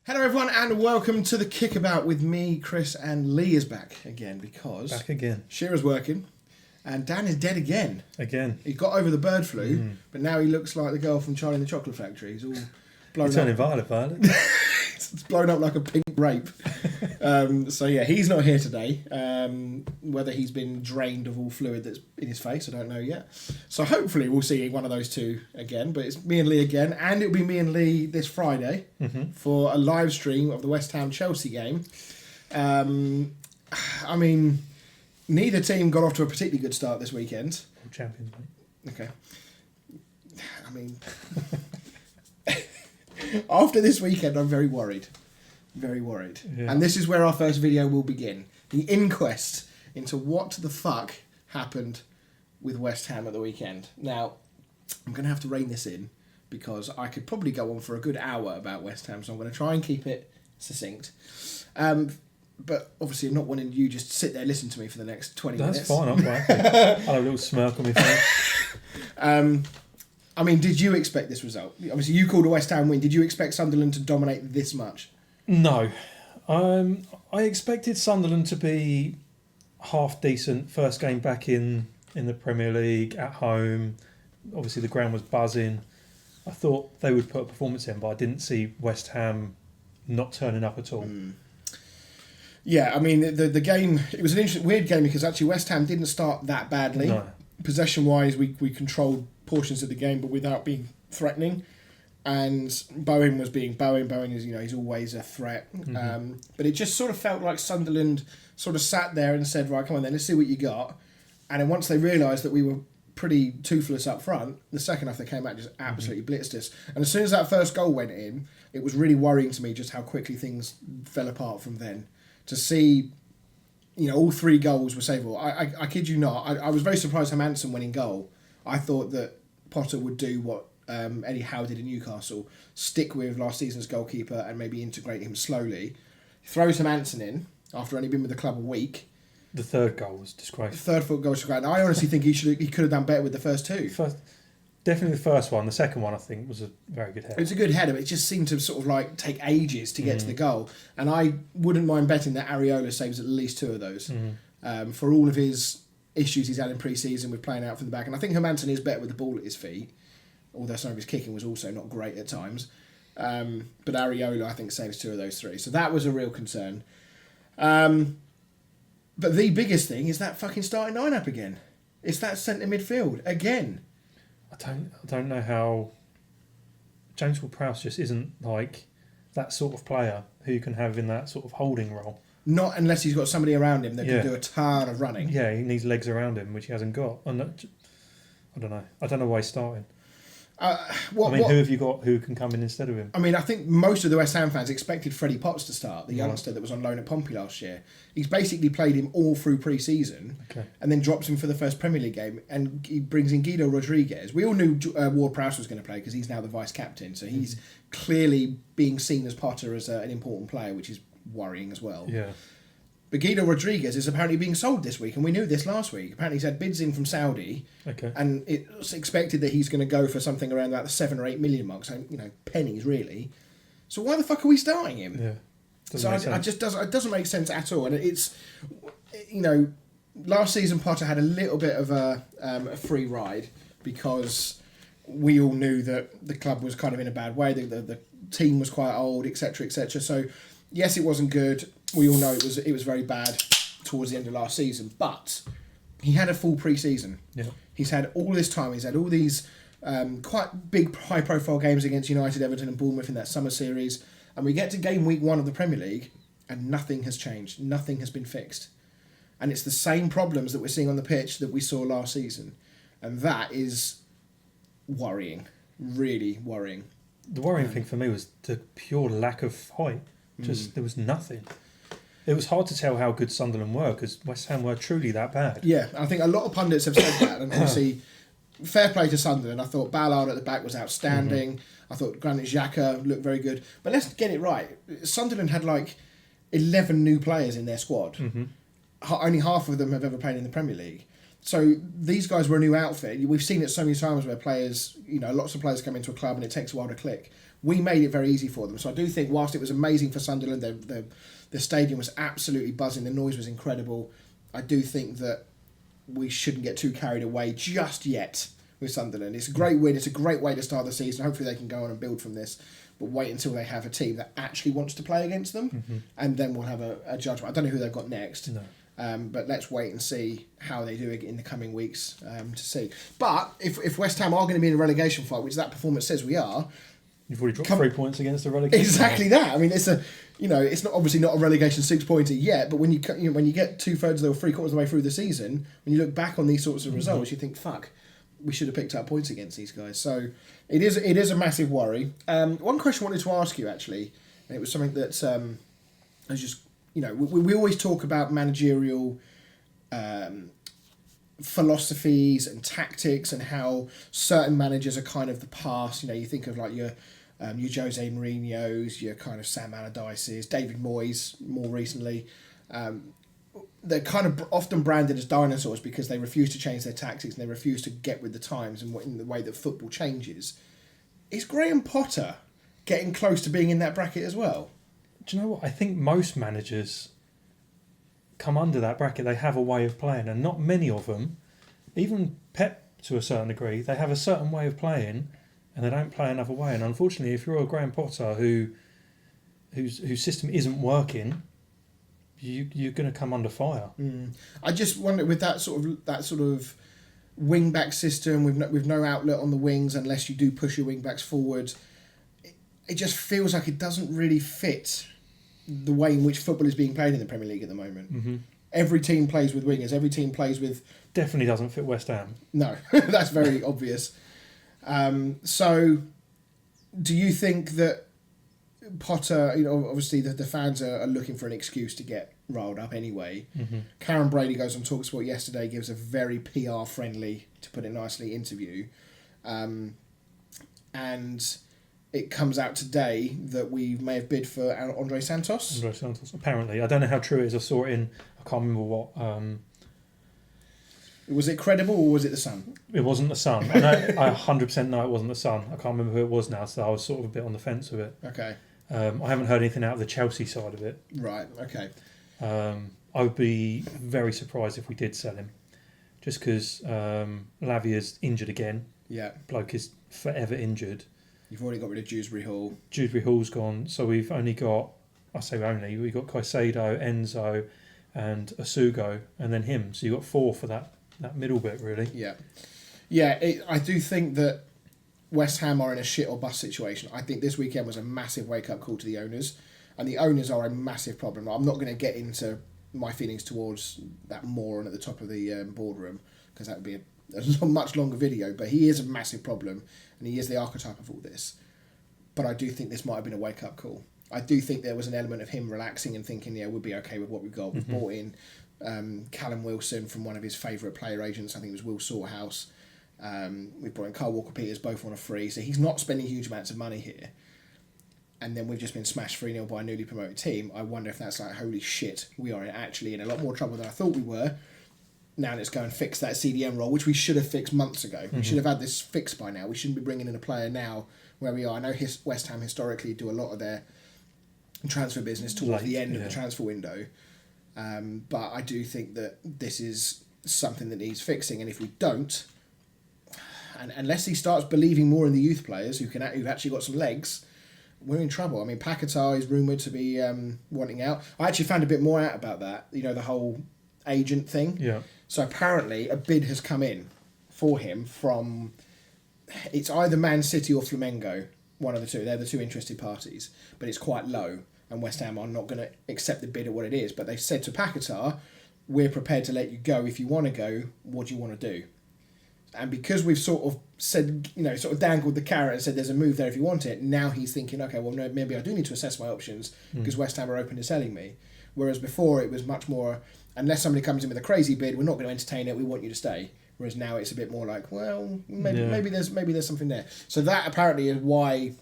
Hello everyone and welcome to the Kickabout with me, Chris, and Lee is back again because... Back again. Shearer's working and Dan is dead again. Again. He got over the bird flu, but now he looks like the girl from Charlie and the Chocolate Factory. He's all blown He's turning violet. It's blown up like a pink grape. So yeah, he's not here today. Whether he's been drained of all fluid that's in his face, I don't know yet. So hopefully we'll see one of those two again. But it's me and Lee again, and it'll be me and Lee this Friday for a live stream of the West Ham Chelsea game. I mean, neither team got off to a particularly good start this weekend. Champions, mate. Okay. I mean, after this weekend, I'm very worried. Very worried. Yeah. And this is where our first video will begin. The inquest into what the fuck happened with West Ham at the weekend. Now, I'm going to have to rein this in because I could probably go on for a good hour about West Ham, so I'm going to try and keep it succinct. But obviously, I'm not wanting you just to sit there and listen to me for the next 20 minutes. That's fine, I'm right. I'll have a little smirk on my face. I mean, did you expect this result? Obviously, you called a West Ham win. Did you expect Sunderland to dominate this much? No. I expected Sunderland to be half decent first game back in the Premier League at home. Obviously, the ground was buzzing. I thought they would put a performance in, but I didn't see West Ham not turning up at all. Yeah, I mean, the game, it was an interesting, weird game because actually West Ham didn't start that badly. No. Possession-wise, we controlled portions of the game, but without being threatening. And Bowen was being Bowen. Bowen is, he's always a threat. But it just sort of felt like Sunderland sort of sat there and said, right, come on then, let's see what you got. And then once they realised that we were pretty toothless up front, the second half they came out just absolutely blitzed us. And as soon as that first goal went in, it was really worrying to me just how quickly things fell apart from then. To see, all three goals were savable. I kid you not, I was very surprised Hermansen went in goal. I thought that Potter would do what Eddie Howe did in Newcastle, stick with last season's goalkeeper and maybe integrate him slowly. He throws Hermansen in after only been with the club a week. The third goal was disgraceful. The third goal was disgraceful. I honestly think he could have done better with the first two. Definitely the first one. The second one, I think, was a very good header. It was a good header, but it just seemed to sort of take ages to get to the goal. And I wouldn't mind betting that Areola saves at least two of those for all of his issues he's had in pre-season with playing out from the back. And I think Hermansen is better with the ball at his feet, although some of his kicking was also not great at times. But Areola, I think, saves two of those three. So that was a real concern. But the biggest thing is that fucking starting line-up again. It's that centre midfield again. I don't know how James Ward-Prowse just isn't like that sort of player who you can have in that sort of holding role. Not unless he's got somebody around him that can do a ton of running. Yeah, he needs legs around him, which he hasn't got. And I don't know. I don't know why he's starting. Who have you got who can come in instead of him? I mean, I think most of the West Ham fans expected Freddie Potts to start, the youngster that was on loan at Pompey last year. He's basically played him all through pre-season and then drops him for the first Premier League game, and he brings in Guido Rodriguez. We all knew Ward-Prowse was going to play because he's now the vice-captain, so he's clearly being seen as Potter as an important player, which is worrying as well. Yeah. But Guido Rodriguez is apparently being sold this week, and we knew this last week. Apparently he's had bids in from Saudi, and it's expected that he's going to go for something around about the 7 or 8 million mark, so, pennies really. So why the fuck are we starting him? Yeah. It doesn't make sense at all. And it's, last season Potter had a little bit of a free ride because we all knew that the club was kind of in a bad way. The team was quite old, etc., etc. So yes, it wasn't good. We all know it was very bad towards the end of last season, but he had a full pre-season. Yeah. He's had all this time. He's had all these quite big, high-profile games against United, Everton and Bournemouth in that summer series, and we get to game week 1 of the Premier League, and nothing has changed. Nothing has been fixed. And it's the same problems that we're seeing on the pitch that we saw last season. And that is worrying. Really worrying. The worrying thing for me was the pure lack of fight. There was nothing. It was hard to tell how good Sunderland were because West Ham were truly that bad. Yeah, I think a lot of pundits have said that, and obviously, fair play to Sunderland. I thought Ballard at the back was outstanding. I thought Granit Xhaka looked very good. But let's get it right. Sunderland had 11 new players in their squad. Only half of them have ever played in the Premier League. So these guys were a new outfit. We've seen it so many times where players, lots of players come into a club and it takes a while to click. We made it very easy for them. So I do think whilst it was amazing for Sunderland, the stadium was absolutely buzzing, the noise was incredible, I do think that we shouldn't get too carried away just yet with Sunderland. It's a great win, it's a great way to start the season. Hopefully they can go on and build from this. But wait until they have a team that actually wants to play against them, and then we'll have a judgment. I don't know who they've got next. No. But let's wait and see how they do it in the coming weeks to see. But if West Ham are going to be in a relegation fight, which that performance says we are, you've already dropped 3 points against the relegation. Exactly that. I mean, it's it's not obviously not a relegation 6-pointer yet, but when you get 2/3 or 3/4 of the way through the season, when you look back on these sorts of results, you think, fuck, we should have picked up points against these guys. So it is a massive worry. One question I wanted to ask you actually, and it was something that I was just. We always talk about managerial philosophies and tactics and how certain managers are kind of the past. You think of like your Jose Mourinho's, your kind of Sam Allardyce's, David Moyes more recently. They're kind of often branded as dinosaurs because they refuse to change their tactics and they refuse to get with the times and in the way that football changes. Is Graham Potter getting close to being in that bracket as well? Do you know what? I think most managers come under that bracket. They have a way of playing, and not many of them, even Pep to a certain degree, they have a certain way of playing and they don't play another way. And unfortunately, if you're a Graham Potter whose system isn't working, you're going to come under fire. I just wonder with that sort of wing back system with no outlet on the wings unless you do push your wing backs forward. It just feels like it doesn't really fit the way in which football is being played in the Premier League at the moment. Every team plays with wingers. Every team plays with... Definitely doesn't fit West Ham. No, that's very obvious. So, do you think that Potter... obviously the fans are looking for an excuse to get riled up anyway. Karen Brady goes on TalkSport yesterday, gives a very PR-friendly, to put it nicely, interview. And... it comes out today that we may have bid for Andre Santos. Andre Santos, apparently. I don't know how true it is. I saw it in... I can't remember what... Was it credible or was it the Sun? It wasn't the Sun. I 100% know it wasn't the Sun. I can't remember who it was now, so I was sort of a bit on the fence with it. Okay. I haven't heard anything out of the Chelsea side of it. Right, okay. I would be very surprised if we did sell him. Just because Lavia's injured again. Yeah. Bloke is forever injured. You've already got rid of Dewsbury Hall. Dewsbury Hall's gone, so we've only got... we've got Caicedo, Enzo and Asugo, and then him. So you've got 4 for that middle bit, really. Yeah. Yeah, I do think that West Ham are in a shit or bust situation. I think this weekend was a massive wake-up call to the owners, and the owners are a massive problem. I'm not going to get into my feelings towards that moron at the top of the boardroom, because that would be a much longer video, but he is a massive problem, and he is the archetype of all this. But I do think this might have been a wake-up call. I do think there was an element of him relaxing and thinking, we'll be okay with what we've got. We've brought in Callum Wilson from one of his favourite player agents, I think it was Will Sorthouse. We've brought in Carl Walker-Peters, both on a free, so he's not spending huge amounts of money here. And then we've just been smashed 3-0 by a newly promoted team. I wonder if that's like, holy shit, we are actually in a lot more trouble than I thought we were. Now let's go and fix that CDM role, which we should have fixed months ago. We should have had this fixed by now. We shouldn't be bringing in a player now where we are. I know West Ham historically do a lot of their transfer business towards the end of the transfer window. But I do think that this is something that needs fixing. And if we don't, and unless he starts believing more in the youth players who've actually got some legs, we're in trouble. I mean, Paquetá is rumoured to be wanting out. I actually found a bit more out about that, the whole agent thing. Yeah. So apparently a bid has come in for him from, it's either Man City or Flamengo, one of the two. They're the two interested parties, but it's quite low, and West Ham are not going to accept the bid at what it is. But they've said to Paquetá, we're prepared to let you go if you want to go. What do you want to do? And because we've sort of said, sort of dangled the carrot and said there's a move there if you want it, now he's thinking, okay, well, no, maybe I do need to assess my options because West Ham are open to selling me. Whereas before it was much more, unless somebody comes in with a crazy bid, we're not going to entertain it, we want you to stay. Whereas now it's a bit more like, well, maybe there's something there. So that apparently is why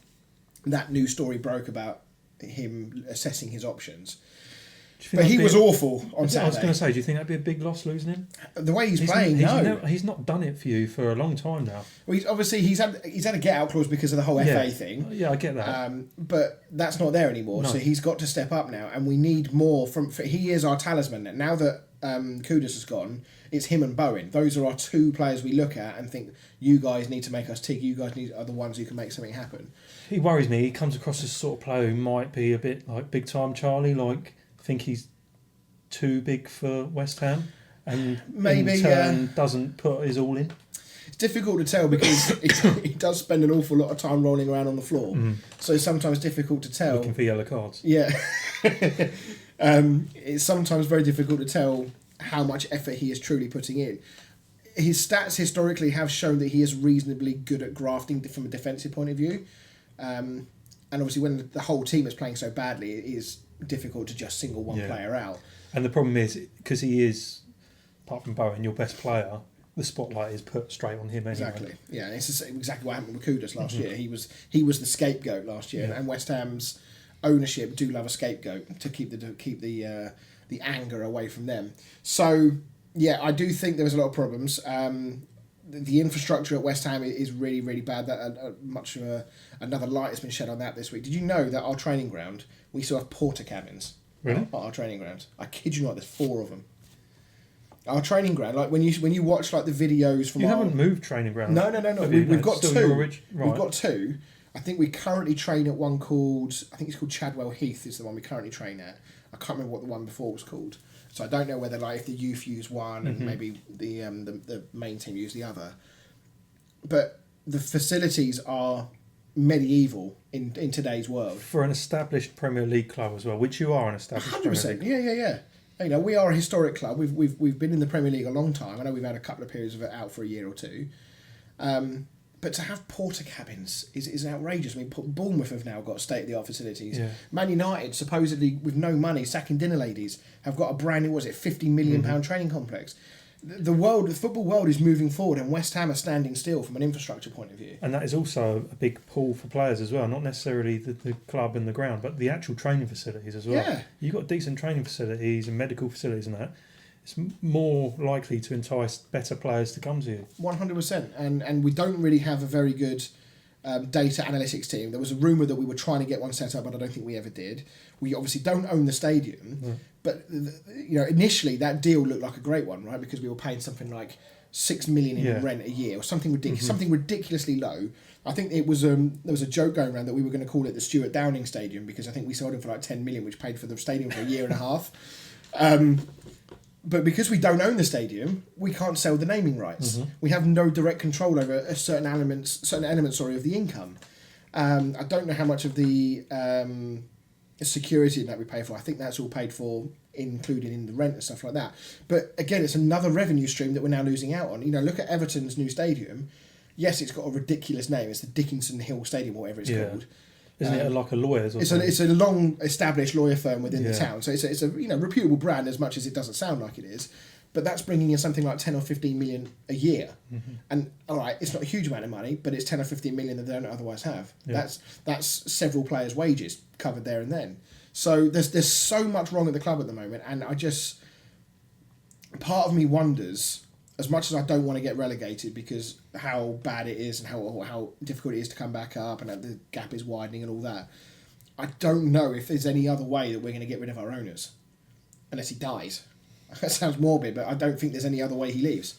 that news story broke about him assessing his options. But he was awful on Saturday. I was going to say, do you think that'd be a big loss losing him? The way he's playing, no. He's not done it for you for a long time now. Well, he's had a get out clause because of the whole FA thing. Yeah, I get that. But that's not there anymore. No. So he's got to step up now, and we need more he is our talisman now that Kudus has gone. It's him and Bowen. Those are our two players we look at and think, you guys need to make us tick. You guys are the ones who can make something happen. He worries me. He comes across as sort of player who might be a bit like big time Charlie, like think he's too big for West Ham, and maybe in turn doesn't put his all in. It's difficult to tell because he does spend an awful lot of time rolling around on the floor, so it's sometimes difficult to tell. Looking for yellow cards. Yeah, it's sometimes very difficult to tell how much effort he is truly putting in. His stats historically have shown that he is reasonably good at grafting from a defensive point of view, and obviously when the whole team is playing so badly, it is difficult to just single one player out. And the problem is, because he is, apart from Bowen, your best player, the spotlight is put straight on him anyway. Exactly. Yeah, and it's exactly what happened with Kudus last year. He was the scapegoat last year, and West Ham's ownership do love a scapegoat to keep the anger away from them. So yeah, I do think there was a lot of problems. The infrastructure at West Ham is really, really bad. That much of another light has been shed on that this week. Did you know that our training ground, we still have porter cabins? Really? At our training ground. I kid you not, there's 4 of them. Our training ground, like when you watch like the videos from. You haven't moved training ground. No. We've got 2. Right. We've got 2. I think we currently train at one called. I think it's called Chadwell Heath. Is the one we currently train at. I can't remember what the one before was called. So I don't know whether like if the youth use one and maybe the main team use the other. But the facilities are medieval in today's world. For an established Premier League club as well, which you are an established 100%. Premier League. Yeah. You know, we are a historic club. We've been in the Premier League a long time. I know we've had a couple of periods of it out for a year or two. But to have porter cabins is outrageous. I mean, Bournemouth have now got state-of-the-art facilities. Yeah. Man United, supposedly with no money, sacking dinner ladies, have got a brand new, £50 million training complex. The football world is moving forward, and West Ham are standing still from an infrastructure point of view. And that is also a big pull for players as well, not necessarily the club and the ground, but the actual training facilities as well. Yeah. You've got decent training facilities and medical facilities and that. It's more likely to entice better players to come to you. 100%. And we don't really have a very good data analytics team. There was a rumour that we were trying to get one set up, but I don't think we ever did. We obviously don't own the stadium, but initially that deal looked like a great one, right? Because we were paying something like $6 million in rent a year or something ridiculous, something ridiculously low. I think it was there was a joke going around that we were going to call it the Stuart Downing Stadium because I think we sold it for like $10 million, which paid for the stadium for a year and a half. But because we don't own the stadium, we can't sell the naming rights. We have no direct control over certain elements of the income. I don't know how much of the security that we pay for. I think that's all paid for, included in the rent and stuff like that. But again, it's another revenue stream that we're now losing out on. You know, look at Everton's new stadium. Yes, it's got a ridiculous name. It's the Dickinson Hill Stadium, or whatever it's called. Isn't it like a lawyer's? It's a long established lawyer firm within the town, so it's a reputable brand as much as it doesn't sound like it is, but that's bringing in something like 10 or 15 million a year, and all right, it's not a huge amount of money, but it's 10 or 15 million that they don't otherwise have. That's several players' wages covered there and then. So there's so much wrong at the club at the moment, and part of me wonders. As much as I don't want to get relegated because how bad it is and how difficult it is to come back up and the gap is widening and all that, I don't know if there's any other way that we're going to get rid of our owners. Unless he dies. That sounds morbid, but I don't think there's any other way he leaves.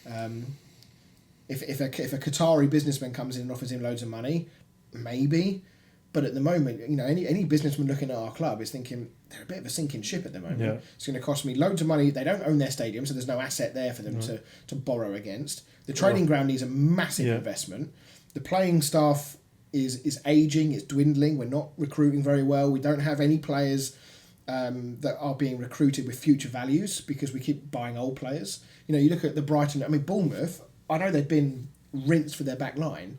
If a Qatari businessman comes in and offers him loads of money, maybe. But at the moment, any businessman looking at our club is thinking they're a bit of a sinking ship at the moment. Yeah. It's going to cost me loads of money. They don't own their stadium, so there's no asset there for them to borrow against. The training ground needs a massive investment. The playing staff is ageing, it's dwindling. We're not recruiting very well. We don't have any players that are being recruited with future values because we keep buying old players. You look at the Bournemouth, I know they've been rinsed for their back line,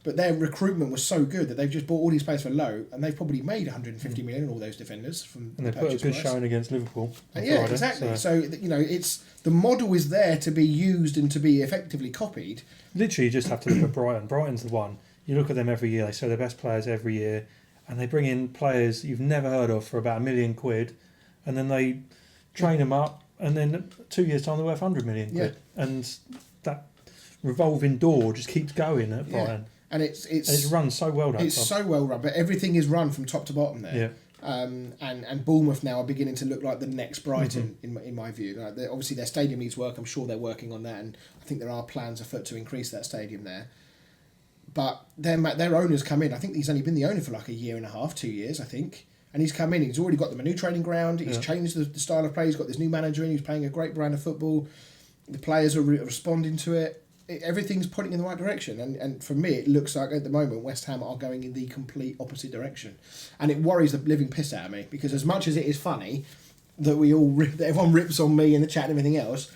but their recruitment was so good that they've just bought all these players for low, and they've probably made 150 million on all those defenders from. And they put a good showing against Liverpool. Yeah, Friday, exactly. So it's the model is there to be used and to be effectively copied. Literally, you just have to look at Brighton. Brighton's the one. You look at them every year. They sell their best players every year, and they bring in players you've never heard of for about £1 million, and then they train them up, and then 2 years' time they're worth 100 million quid. And that revolving door just keeps going at Brighton. And it's run so well. It's so well run, but everything is run from top to bottom there. Yeah. And Bournemouth now are beginning to look like the next Brighton in my view. Like obviously their stadium needs work. I'm sure they're working on that, and I think there are plans afoot to increase that stadium there. But their owner's come in. I think he's only been the owner for like a year and a half, 2 years, I think. And he's come in. He's already got them a new training ground. He's changed the style of play. He's got this new manager in. He's playing a great brand of football. The players are responding to it. Everything's pointing in the right direction, and for me it looks like at the moment West Ham are going in the complete opposite direction, and it worries the living piss out of me, because as much as it is funny that that everyone rips on me in the chat and everything else,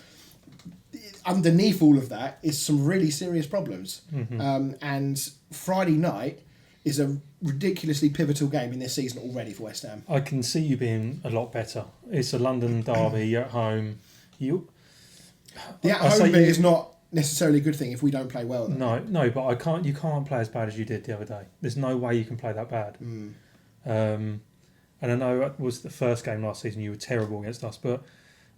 underneath all of that is some really serious problems. And Friday night is a ridiculously pivotal game in this season already for West Ham. I can see you being a lot better. It's a London derby. You're at home. The at-home bit is not necessarily a good thing if we don't play well. No, but you can't play as bad as you did the other day. There's no way you can play that bad. And I know it was the first game last season you were terrible against us, but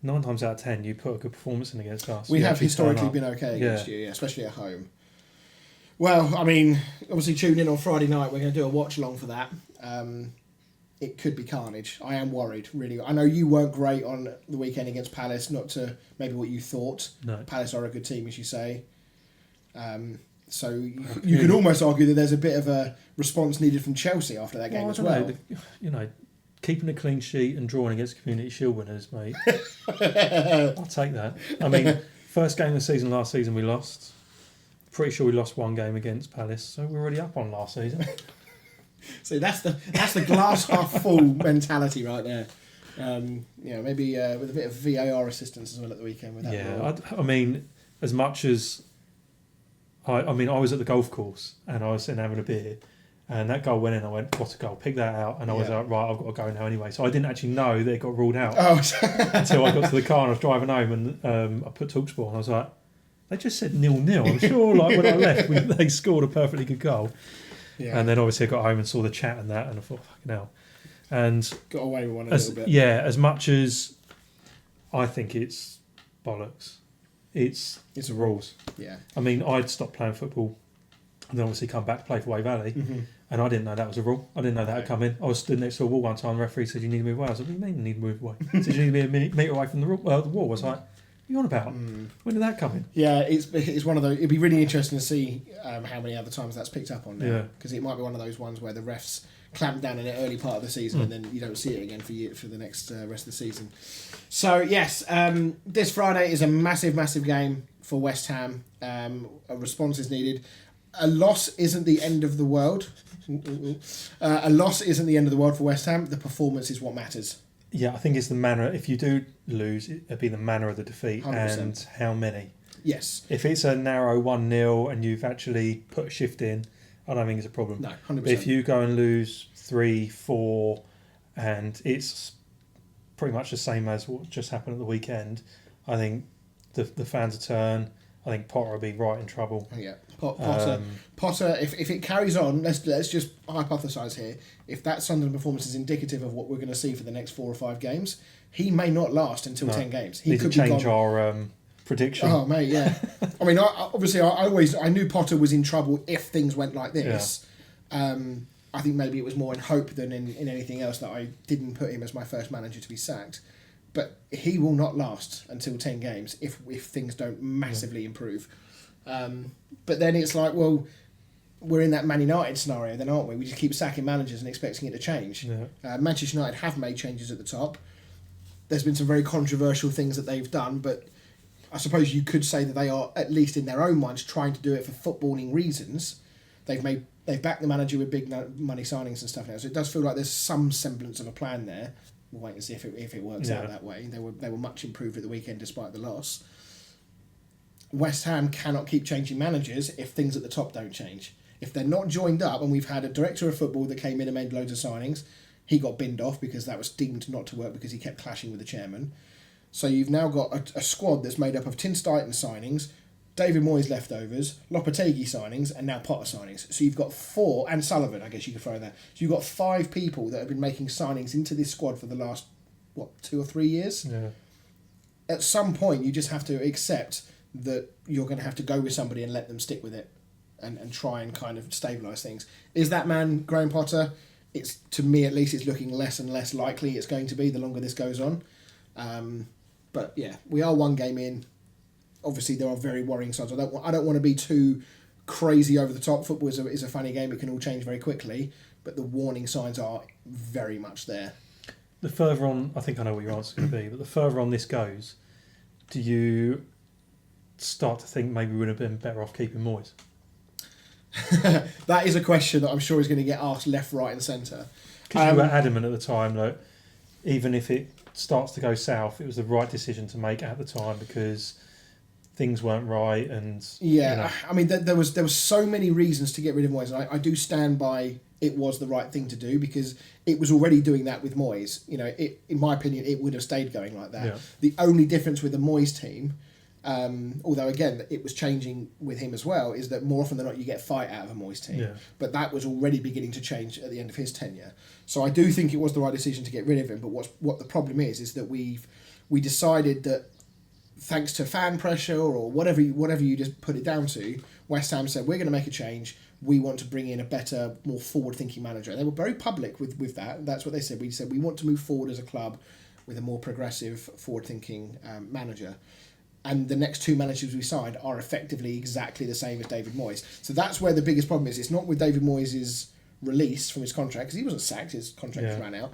9 times out of 10 you put a good performance in against us. We have historically been okay against you, especially at home. Well, I mean, obviously tune in on Friday night. We're going to do a watch along for that. It could be carnage. I am worried, really. I know you weren't great on the weekend against Palace, not to maybe what you thought. No. Palace are a good team, as you say. So you could almost argue that there's a bit of a response needed from Chelsea after that game as well. Keeping a clean sheet and drawing against Community Shield winners, mate. I'll take that. I mean, first game of the season last season we lost. Pretty sure we lost one game against Palace, so we're already up on last season. So that's the glass half full mentality right there. Maybe with a bit of VAR assistance as well at the weekend with that. Yeah, I mean, as much as I was at the golf course and I was sitting having a beer, and that goal went in. I went, what a goal! Pick that out, and I was like, right, I've got to go now anyway. So I didn't actually know that it got ruled out until I got to the car and I was driving home, and I put TalkSport and I was like, they just said 0-0. I'm sure, like when I left, they scored a perfectly good goal. Yeah. And then obviously I got home and saw the chat and that, and I thought, fucking hell. And got away with one a little bit. Yeah, as much as I think it's bollocks, it's the rules. Yeah. I mean, I'd stopped playing football and then obviously come back to play for Way Valley, and I didn't know that was a rule. I didn't know that had come in. I was stood next to a wall one time, the referee said, you need to move away. I was like, what do you mean you need to move away? He said, you need to be a metre away from the wall. I was like, what are you on about? When did that come in? Yeah, it's one of those. It'd be really interesting to see how many other times that's picked up on now. Because it might be one of those ones where the refs clamp down in the early part of the season and then you don't see it again for the next rest of the season. So yes, this Friday is a massive game for West Ham. A response is needed. A loss isn't the end of the world. A loss isn't the end of the world for West Ham. The performance is what matters. Yeah, I think it's the manner. If you do lose, it'd be the manner of the defeat 100%. And how many. Yes. If it's a narrow 1-0 and you've actually put a shift in, I don't think it's a problem. No, 100%. But if you go and lose 3-4 and it's pretty much the same as what just happened at the weekend, I think the fans will turn. I think Potter will be right in trouble. Yeah, Potter. If it carries on, let's just hypothesise here. If that Sunderland performance is indicative of what we're going to see for the next 4 or 5 games, he may not last until 10 games. He need to change our prediction. Oh mate, yeah. I mean, I knew Potter was in trouble if things went like this. Yeah. I think maybe it was more in hope than in anything else that I didn't put him as my first manager to be sacked. But he will not last until 10 games if things don't massively improve. But then it's like, well, we're in that Man United scenario then, aren't we? We just keep sacking managers and expecting it to change. Yeah. Manchester United have made changes at the top. There's been some very controversial things that they've done, but I suppose you could say that they are, at least in their own minds, trying to do it for footballing reasons. They've backed the manager with big money signings and stuff now, so it does feel like there's some semblance of a plan there. We'll wait and see if it works out that way. They were much improved at the weekend despite the loss. West Ham cannot keep changing managers if things at the top don't change. If they're not joined up, and we've had a director of football that came in and made loads of signings, he got binned off because that was deemed not to work because he kept clashing with the chairman. So you've now got a squad that's made up of Tin Stuyton signings, David Moyes leftovers, Lopetegui signings, and now Potter signings. So you've got 4, and Sullivan, I guess you could throw in there. So you've got 5 people that have been making signings into this squad for the last 2 or 3 years. Yeah. At some point, you just have to accept that you're going to have to go with somebody and let them stick with it, and try and kind of stabilise things. Is that man Graham Potter? It's, to me at least, it's looking less and less likely it's going to be the longer this goes on. But yeah, we are one game in. Obviously, there are very worrying signs. I don't want to be too crazy over the top. Football is a funny game. It can all change very quickly. But the warning signs are very much there. The further on, I think I know what your answer's going to be, but the further on this goes, do you start to think maybe we would have been better off keeping Moyes? That is a question that I'm sure is going to get asked left, right and centre. Because you were adamant at the time that even if it starts to go south, it was the right decision to make at the time because things weren't right. And yeah, you know. I mean, there was so many reasons to get rid of Moyes. And I do stand by it was the right thing to do because it was already doing that with Moyes. You know, in my opinion, it would have stayed going like that. Yeah. The only difference with the Moyes team, although again it was changing with him as well, is that more often than not you get fight out of a Moyes team. Yeah. But that was already beginning to change at the end of his tenure. So I do think it was the right decision to get rid of him. But what the problem is that we decided that thanks to fan pressure or whatever you just put it down to, West Ham said we're going to make a change. We want to bring in a better, more forward-thinking manager. And they were very public with that. That's what they said. We said we want to move forward as a club with a more progressive, forward-thinking manager. And the next 2 managers we signed are effectively exactly the same as David Moyes. So that's where the biggest problem is. It's not with David Moyes' release from his contract, because he wasn't sacked, his contract ran out.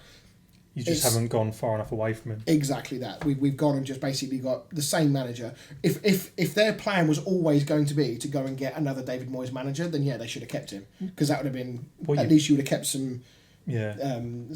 You just haven't gone far enough away from him. Exactly that. We've gone and just basically got the same manager. If their plan was always going to be to go and get another David Moyes manager, then yeah, they should have kept him. Because that would have been, least you would have kept some... Yeah.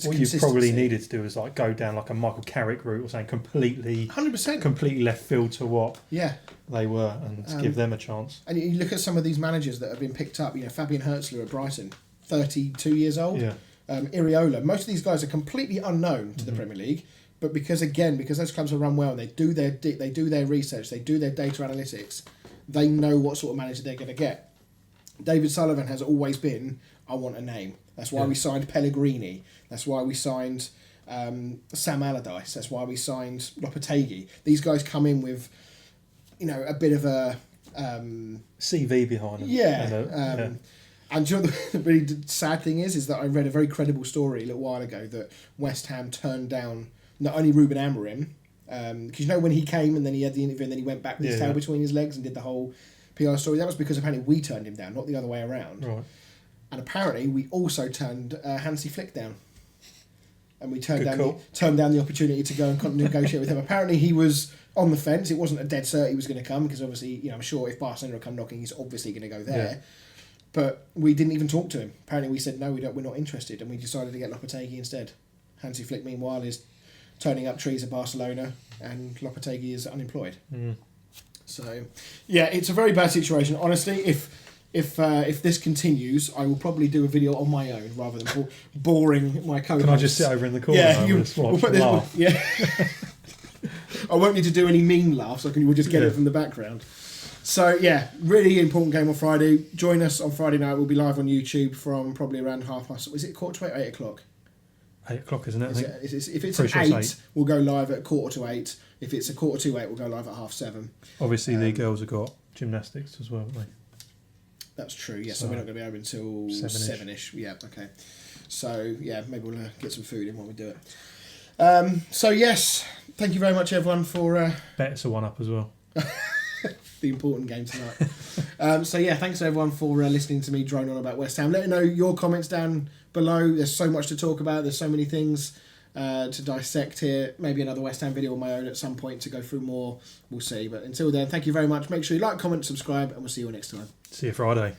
What you probably needed to do is like go down like a Michael Carrick route or something completely 100%. Completely left field to what they were and give them a chance. And you look at some of these managers that have been picked up, Fabian Hertzler at Brighton, 32 years old. Yeah. Iriola. Most of these guys are completely unknown to the Premier League, but because those clubs are run well and they do their research, they do their data analytics, they know what sort of manager they're going to get. David Sullivan has always been, I want a name. That's why we signed Pellegrini. That's why we signed Sam Allardyce. That's why we signed Lopetegui. These guys come in with, a bit of a CV behind them. Yeah. And do you know the really sad thing is that I read a very credible story a little while ago that West Ham turned down not only Ruben Amorim, because when he came and then he had the interview and then he went back with his tail between his legs and did the whole PR story, that was because apparently we turned him down, not the other way around. Right. And apparently we also turned Hansi Flick down. And we turned down the opportunity to go and negotiate with him. Apparently he was on the fence. It wasn't a dead cert he was going to come because obviously, I'm sure if Barcelona come knocking, he's obviously going to go there. Yeah. But we didn't even talk to him. Apparently we said, no, we're not interested. And we decided to get Lopetegui instead. Hansi Flick, meanwhile, is turning up trees at Barcelona and Lopetegui is unemployed. Mm. So, yeah, it's a very bad situation. Honestly, if this continues, I will probably do a video on my own rather than boring my co-host. Can I just sit over in the corner? Yeah, we'll put this. Yeah. I won't need to do any mean laughs. We'll just get it from the background. So, yeah, really important game on Friday. Join us on Friday night. We'll be live on YouTube from probably around 8:30. Was it 7:45, 8 o'clock? 8 o'clock, isn't it? If it's at 8, we'll go live at 7:45. If it's 7:45, we'll go live at 7:30. Obviously, the girls have got gymnastics as well, haven't they? That's true, yeah. So we're not going to be over until 7-ish. Yeah, okay. So, yeah, maybe we'll get some food in while we do it. So, yes, thank you very much, everyone, for... Bet it's a one-up as well. The important game tonight. So yeah, thanks everyone for listening to me drone on about West Ham. Let me know your comments down below. There's so much to talk about. There's so many things to dissect here. Maybe another West Ham video on my own at some point to go through more. We'll see. But until then, thank you very much. Make sure you like, comment, subscribe, and we'll see you all next time. See you Friday.